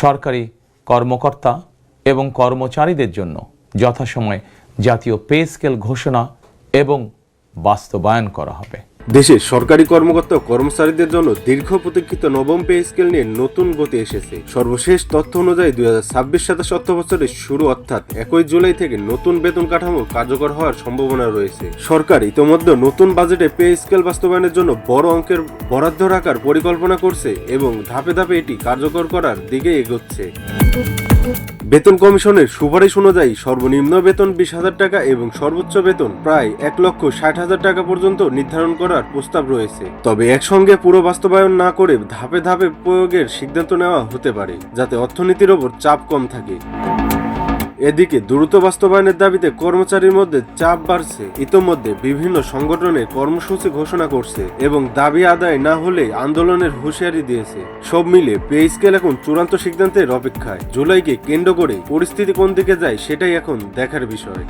সরকারি কর্মকর্তা এবং কর্মচারীদের জন্য যথাসময়ে জাতীয় পে স্কেল ঘোষণা এবং বাস্তবায়ন করা হবে। দেশের সরকারি কর্মকর্তা ও কর্মচারীদের জন্য দীর্ঘ প্রতীক্ষিত নবম পে স্কেল নিয়ে নতুন গতি এসেছে। সর্বশেষ তথ্য অনুযায়ী 2026-27 অর্থবছরের শুরু অর্থাৎ 1 জুলাই থেকে নতুন বেতন কাঠামো কার্যকর হওয়ার সম্ভাবনা রয়েছে। সরকার ইতোমধ্যে নতুন বাজেটে পে স্কেল বাস্তবায়নের জন্য বড় অঙ্কের বরাদ্দ রাখার পরিকল্পনা করছে এবং ধাপে ধাপে এটি কার্যকর করার দিকে এগোচ্ছে। বেতন কমিশনের সুপারিশ অনুযায়ী সর্বনিম্ন বেতন 20,000 টাকা এবং সর্বোচ্চ বেতন প্রায় 1,60,000 টাকা পর্যন্ত নির্ধারণ করার প্রস্তাব রয়েছে। তবে একসঙ্গে পুরো বাস্তবায়ন না করে ধাপে ধাপে প্রয়োগের সিদ্ধান্ত নেওয়া হতে পারে, যাতে অর্থনীতির ওপর চাপ কম থাকে। এদিকে দ্রুত বাস্তবায়নের দাবিতে কর্মচারীর মধ্যে চাপ বাড়ছে। ইতোমধ্যে বিভিন্ন সংগঠনের কর্মসূচি ঘোষণা করছে এবং দাবি আদায় না হলে আন্দোলনের হুঁশিয়ারি দিয়েছে। সব মিলে পে স্কেল এখন চূড়ান্ত সিদ্ধান্তের অপেক্ষায়। জুলাইকে কেন্দ্র করে পরিস্থিতি কোন দিকে যায় সেটাই এখন দেখার বিষয়।